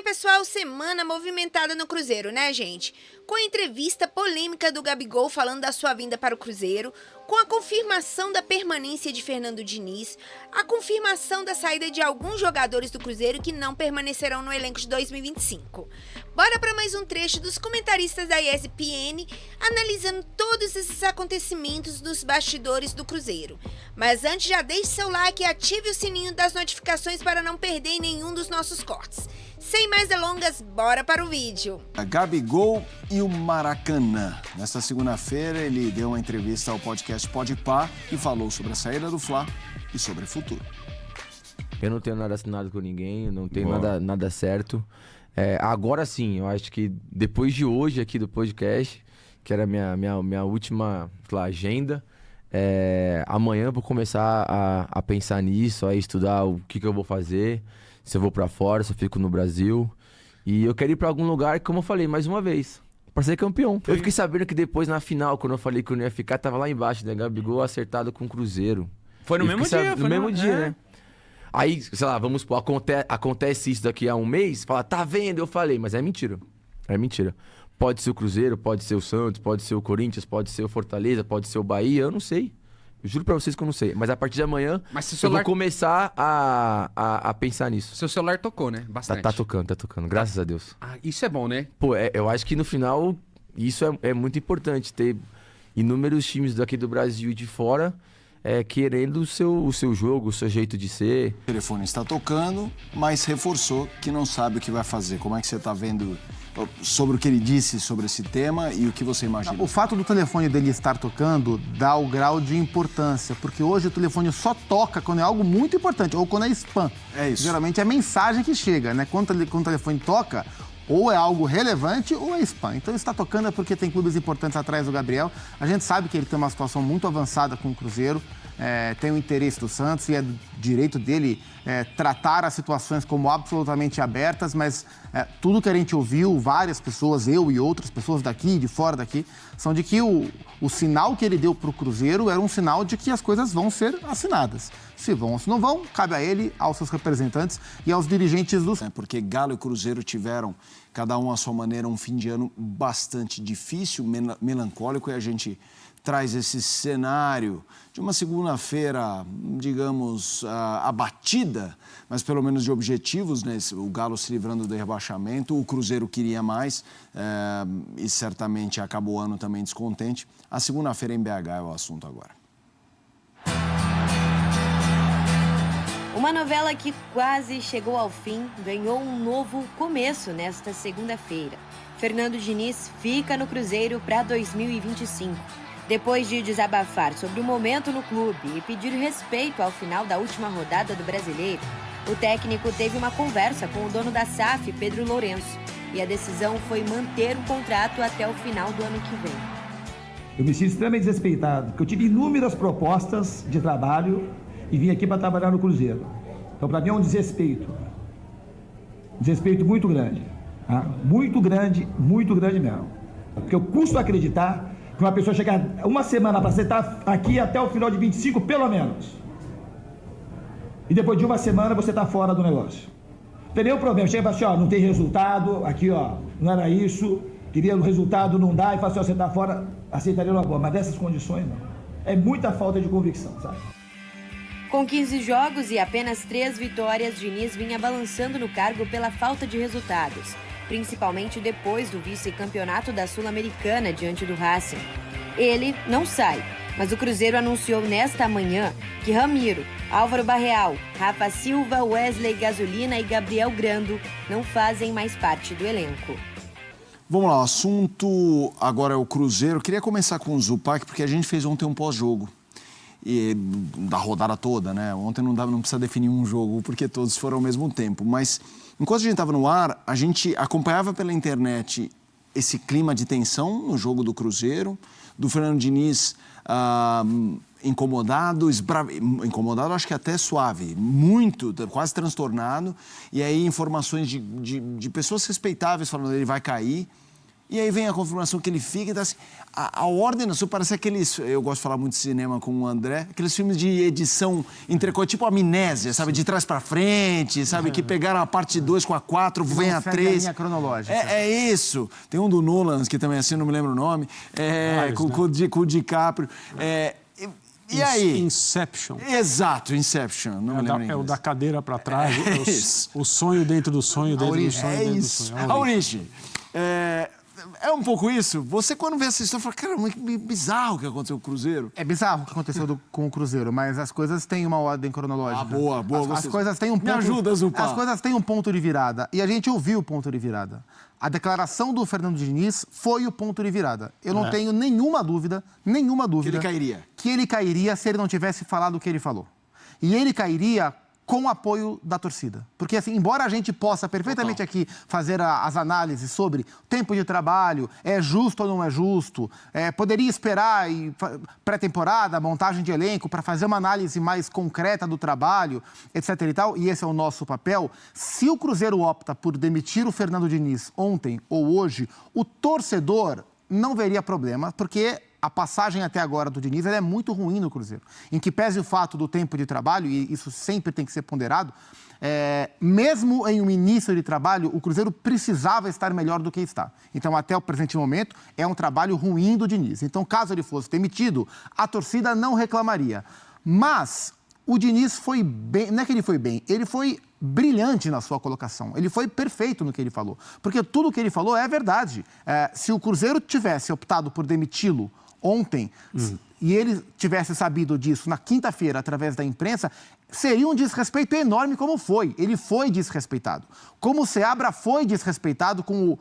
pessoal, semana movimentada no Cruzeiro, né, gente? Com a entrevista polêmica do Gabigol falando da sua vinda para o Cruzeiro, com a confirmação da permanência de Fernando Diniz, a confirmação da saída de alguns jogadores do Cruzeiro que não permanecerão no elenco de 2025. Bora para mais um trecho dos comentaristas da ESPN analisando todos esses acontecimentos dos bastidores do Cruzeiro. Mas antes, já deixe seu like e ative o sininho das notificações para não perder nenhum dos nossos cortes. Sem mais delongas, bora para o vídeo. Gabigol e o Maracanã. Nesta segunda-feira, ele deu uma entrevista ao podcast Podpah e falou sobre a saída do Fla e sobre o futuro. Eu não tenho nada assinado com ninguém, não tenho nada certo. Agora sim, eu acho que depois de hoje aqui do podcast, que era minha última agenda, amanhã eu vou começar a pensar nisso, a estudar o que eu vou fazer, se eu vou pra fora, se eu fico no Brasil. E eu quero ir pra algum lugar, como eu falei mais uma vez, pra ser campeão. Eu fiquei sabendo que depois, na final, quando eu falei que eu não ia ficar, tava lá embaixo, né? Gabigol acertado com o Cruzeiro. Foi no mesmo dia. No mesmo dia, né? Aí, sei lá, vamos supor, acontece isso daqui a um mês, fala, tá vendo? Eu falei, mas é mentira. É mentira. Pode ser o Cruzeiro, pode ser o Santos, pode ser o Corinthians, pode ser o Fortaleza, pode ser o Bahia, eu não sei. Eu juro pra vocês que eu não sei. Mas a partir de amanhã, eu vou começar a pensar nisso. Seu celular tocou, né? Bastante. Tá tocando. Graças a Deus. Isso é bom, né? Pô, eu acho que no final, isso é muito importante. Ter inúmeros times daqui do Brasil e de fora querendo o seu jogo, o seu jeito de ser. O telefone está tocando, mas reforçou que não sabe o que vai fazer. Como é que você está vendo sobre o que ele disse sobre esse tema e o que você imagina? O fato do telefone dele estar tocando dá o grau de importância, porque hoje o telefone só toca quando é algo muito importante, ou quando é spam. É isso. Geralmente é mensagem que chega, né? Quando o telefone toca, ou é algo relevante ou é spam. Então, está tocando é porque tem clubes importantes atrás do Gabriel. A gente sabe que ele tem uma situação muito avançada com o Cruzeiro, tem o interesse do Santos e é direito dele tratar as situações como absolutamente abertas, mas tudo que a gente ouviu, várias pessoas, eu e outras pessoas daqui e de fora daqui, são de que o sinal que ele deu para o Cruzeiro era um sinal de que as coisas vão ser assinadas. Se vão ou se não vão, cabe a ele, aos seus representantes e aos dirigentes do... Porque Galo e Cruzeiro tiveram, cada um à sua maneira, um fim de ano bastante difícil, melancólico, e a gente traz esse cenário de uma segunda-feira, digamos, abatida, mas pelo menos de objetivos, né? O Galo se livrando do rebaixamento, o Cruzeiro queria mais e certamente acabou o ano também descontente. A segunda-feira em BH é o assunto agora. Uma novela que quase chegou ao fim ganhou um novo começo nesta segunda-feira. Fernando Diniz fica no Cruzeiro para 2025. Depois de desabafar sobre o momento no clube e pedir respeito ao final da última rodada do Brasileiro, o técnico teve uma conversa com o dono da SAF, Pedro Lourenço, e a decisão foi manter o contrato até o final do ano que vem. Eu me sinto extremamente desrespeitado, porque eu tive inúmeras propostas de trabalho e vim aqui para trabalhar no Cruzeiro. Então, para mim é um desrespeito muito grande, tá? Muito grande mesmo. Porque eu custo acreditar que uma pessoa chegar uma semana para você estar aqui até o final de 25, pelo menos. E depois de uma semana você está fora do negócio. Não tem nenhum problema. Chega e fala assim, não tem resultado, aqui, não era isso, queria o resultado, não dá, e fala assim, você está fora, aceitaria uma boa. Mas dessas condições, não. É muita falta de convicção, sabe? Com 15 jogos e apenas 3 vitórias, Diniz vinha balançando no cargo pela falta de resultados, principalmente depois do vice-campeonato da Sul-Americana diante do Racing. Ele não sai, mas o Cruzeiro anunciou nesta manhã que Ramiro, Álvaro Barreal, Rafa Silva, Wesley Gasolina e Gabriel Grando não fazem mais parte do elenco. Vamos lá, o assunto agora é o Cruzeiro. Eu queria começar com o Zupac, porque a gente fez ontem um pós-jogo. E da rodada toda, né? Ontem não precisa definir um jogo, porque todos foram ao mesmo tempo. Mas enquanto a gente estava no ar, a gente acompanhava pela internet esse clima de tensão no jogo do Cruzeiro, do Fernando Diniz incomodado, incomodado acho que até suave, muito, quase transtornado. E aí informações de pessoas respeitáveis falando que ele vai cair. E aí vem a confirmação que ele fica, então assim, a ordem na sua parece aqueles, eu gosto de falar muito de cinema com o André, aqueles filmes de edição entrecote, tipo Amnésia, sabe, de trás pra frente, sabe, que pegaram a parte 2 com a 4, vem a 3. A linha cronológica. É isso. Tem um do Nolan, que também é assim, não me lembro o nome, com o DiCaprio. E aí? Inception. Exato, Inception. Não me lembro É o da cadeira para trás, o sonho dentro do sonho, dentro do sonho, dentro do sonho. A origem. É um pouco isso. Você, quando vê essa história, fala, cara, muito bizarro o que aconteceu com o Cruzeiro. É bizarro o que aconteceu com o Cruzeiro, mas as coisas têm uma ordem cronológica. Boa. As coisas têm um ponto... Me ajuda, Zupá. As coisas têm um ponto de virada. E a gente ouviu o ponto de virada. A declaração do Fernando Diniz foi o ponto de virada. Eu não tenho nenhuma dúvida... Que ele cairia se ele não tivesse falado o que ele falou. E ele cairia com o apoio da torcida. Porque, assim, embora a gente possa perfeitamente aqui fazer as análises sobre tempo de trabalho, é justo ou não é justo, poderia esperar pré-temporada, montagem de elenco, para fazer uma análise mais concreta do trabalho, etc. e tal, e esse é o nosso papel. Se o Cruzeiro opta por demitir o Fernando Diniz ontem ou hoje, o torcedor não veria problema, porque a passagem até agora do Diniz é muito ruim no Cruzeiro. Em que pese o fato do tempo de trabalho, e isso sempre tem que ser ponderado, mesmo em um início de trabalho, o Cruzeiro precisava estar melhor do que está. Então, até o presente momento, é um trabalho ruim do Diniz. Então, caso ele fosse demitido, a torcida não reclamaria. Mas o Diniz foi bem, não é que ele foi bem, ele foi brilhante na sua colocação. Ele foi perfeito no que ele falou. Porque tudo o que ele falou é verdade. Se o Cruzeiro tivesse optado por demiti-lo ontem, e ele tivesse sabido disso na quinta-feira através da imprensa, seria um desrespeito enorme como foi. Ele foi desrespeitado. Como o Seabra foi desrespeitado com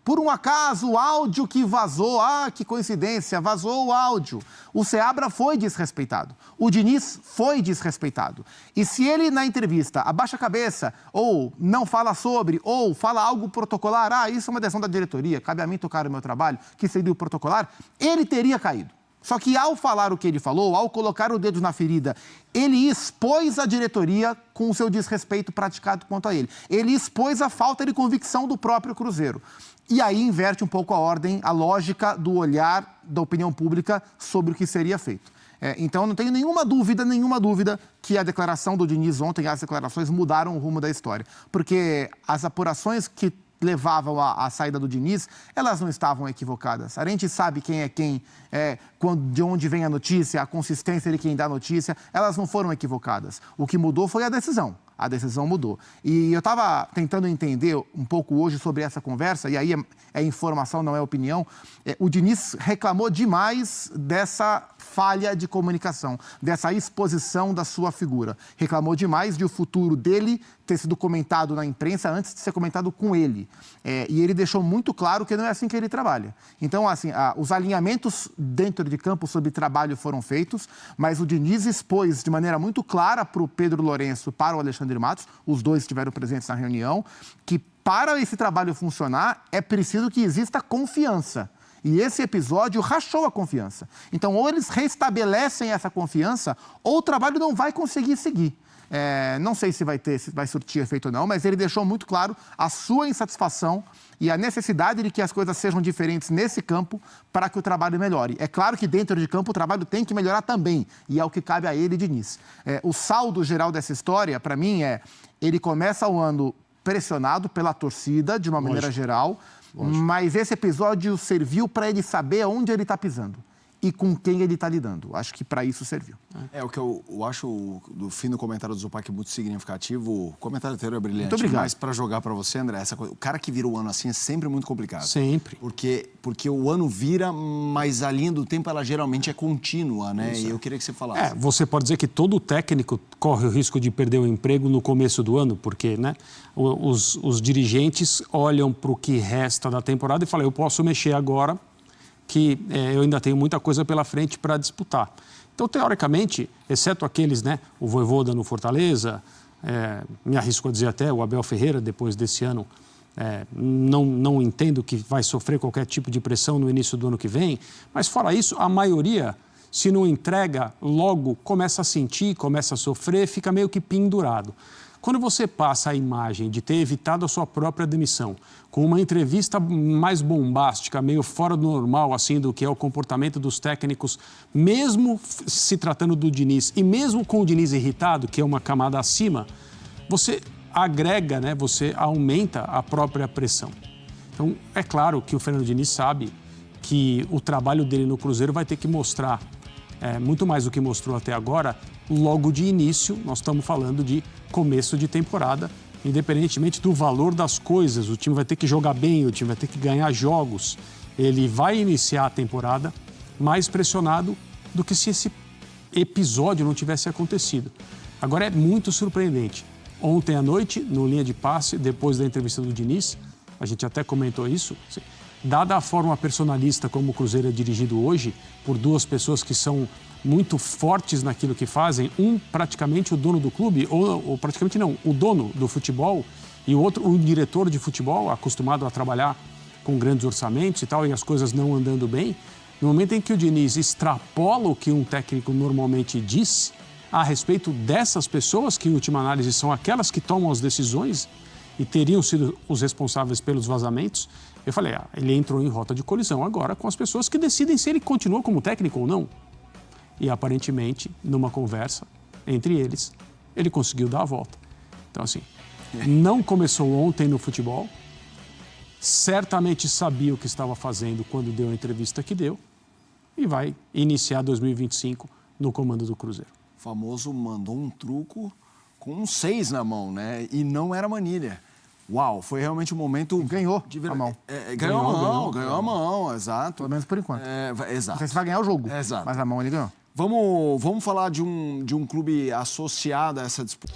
por um acaso, o áudio que vazou. Ah, que coincidência, vazou o áudio. O Seabra foi desrespeitado. O Diniz foi desrespeitado. E se ele, na entrevista, abaixa a cabeça, ou não fala sobre, ou fala algo protocolar, isso é uma decisão da diretoria, cabe a mim tocar o meu trabalho, que seria o protocolar, ele teria caído. Só que ao falar o que ele falou, ao colocar o dedo na ferida, ele expôs a diretoria com o seu desrespeito praticado quanto a ele. Ele expôs a falta de convicção do próprio Cruzeiro. E aí inverte um pouco a ordem, a lógica do olhar da opinião pública sobre o que seria feito. Então, não tenho nenhuma dúvida que a declaração do Diniz ontem, as declarações mudaram o rumo da história. Porque as apurações que levavam à saída do Diniz, elas não estavam equivocadas. A gente sabe quem é quem, de onde vem a notícia, a consistência de quem dá a notícia, elas não foram equivocadas. O que mudou foi a decisão. A decisão mudou. E eu estava tentando entender um pouco hoje sobre essa conversa, e aí é informação, não é opinião. O Diniz reclamou demais dessa falha de comunicação, dessa exposição da sua figura. Reclamou demais de o futuro dele ter sido comentado na imprensa antes de ser comentado com ele. E ele deixou muito claro que não é assim que ele trabalha. Então, assim, os alinhamentos dentro de campo sobre trabalho foram feitos, mas o Diniz expôs de maneira muito clara para o Pedro Lourenço, para o Alexandre Matos, os dois estiveram presentes na reunião, que para esse trabalho funcionar é preciso que exista confiança. E esse episódio rachou a confiança. Então, ou eles restabelecem essa confiança, ou o trabalho não vai conseguir seguir. Não sei se vai surtir efeito ou não, mas ele deixou muito claro a sua insatisfação e a necessidade de que as coisas sejam diferentes nesse campo para que o trabalho melhore. É claro que dentro de campo o trabalho tem que melhorar também, e é o que cabe a ele, Diniz. O saldo geral dessa história, para mim, ele começa o ano pressionado pela torcida, de uma maneira geral, mas esse episódio serviu para ele saber onde ele está pisando e com quem ele está lidando. Acho que para isso serviu. O que eu acho do fim do comentário do Zupac muito significativo. O comentário inteiro é brilhante. Muito obrigado. Mas para jogar para você, André, essa coisa, o cara que vira o ano assim é sempre muito complicado. Sempre. Porque o ano vira, mas a linha do tempo ela geralmente é contínua, né? E eu queria que você falasse. Você pode dizer que todo técnico corre o risco de perder o emprego no começo do ano, porque, né, os dirigentes olham para o que resta da temporada e falam, eu posso mexer agora, que eu ainda tenho muita coisa pela frente para disputar. Então, teoricamente, exceto aqueles, né, o Vojvoda no Fortaleza, me arrisco a dizer até o Abel Ferreira, depois desse ano, não entendo que vai sofrer qualquer tipo de pressão no início do ano que vem, mas fora isso, a maioria, se não entrega, logo começa a sentir, começa a sofrer, fica meio que pendurado. Quando você passa a imagem de ter evitado a sua própria demissão, com uma entrevista mais bombástica, meio fora do normal, assim, do que é o comportamento dos técnicos, mesmo se tratando do Diniz e mesmo com o Diniz irritado, que é uma camada acima, você agrega, né? Você aumenta a própria pressão. Então, é claro que o Fernando Diniz sabe que o trabalho dele no Cruzeiro vai ter que mostrar muito mais do que mostrou até agora. Logo de início, nós estamos falando de começo de temporada, independentemente do valor das coisas, o time vai ter que jogar bem, o time vai ter que ganhar jogos. Ele vai iniciar a temporada mais pressionado do que se esse episódio não tivesse acontecido. Agora é muito surpreendente. Ontem à noite, no Linha de Passe, depois da entrevista do Diniz, a gente até comentou isso, assim, dada a forma personalista como o Cruzeiro é dirigido hoje, por duas pessoas que são muito fortes naquilo que fazem, um praticamente o dono do clube, ou praticamente não, o dono do futebol, e o outro o diretor de futebol, acostumado a trabalhar com grandes orçamentos e tal, e as coisas não andando bem, no momento em que o Diniz extrapola o que um técnico normalmente diz a respeito dessas pessoas, que em última análise são aquelas que tomam as decisões e teriam sido os responsáveis pelos vazamentos, eu falei, ele entrou em rota de colisão agora com as pessoas que decidem se ele continua como técnico ou não. E aparentemente, numa conversa entre eles, ele conseguiu dar a volta. Então, assim, não começou ontem no futebol, certamente sabia o que estava fazendo quando deu a entrevista que deu e vai iniciar 2025 no comando do Cruzeiro. O famoso mandou um truco com um 6 na mão, né? E não era manilha. Uau, foi realmente um momento... Ganhou a mão. Ganhou a mão, exato. Pelo menos por enquanto. Exato. Não sei se vai ganhar o jogo, Exato. mas a mão ele ganhou. Vamos falar de um clube associado a essa disputa.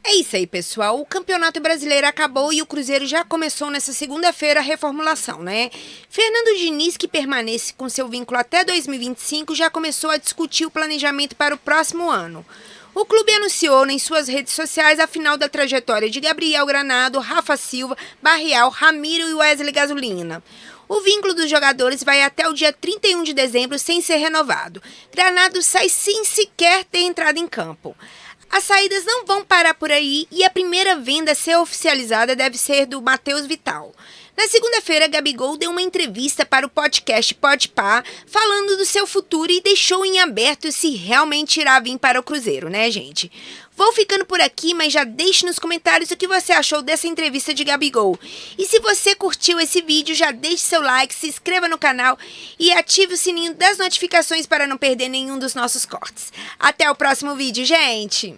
É isso aí, pessoal. O Campeonato Brasileiro acabou e o Cruzeiro já começou nessa segunda-feira a reformulação, né? Fernando Diniz, que permanece com seu vínculo até 2025, já começou a discutir o planejamento para o próximo ano. O clube anunciou em suas redes sociais a final da trajetória de Gabriel Granado, Rafa Silva, Barrial, Ramiro e Wesley Gasolina. O vínculo dos jogadores vai até o dia 31 de dezembro sem ser renovado. Granado sai sem sequer ter entrado em campo. As saídas não vão parar por aí e a primeira venda a ser oficializada deve ser do Matheus Vital. Na segunda-feira, Gabigol deu uma entrevista para o podcast Podpah, falando do seu futuro e deixou em aberto se realmente irá vir para o Cruzeiro, né, gente? Vou ficando por aqui, mas já deixe nos comentários o que você achou dessa entrevista de Gabigol. E se você curtiu esse vídeo, já deixe seu like, se inscreva no canal e ative o sininho das notificações para não perder nenhum dos nossos cortes. Até o próximo vídeo, gente!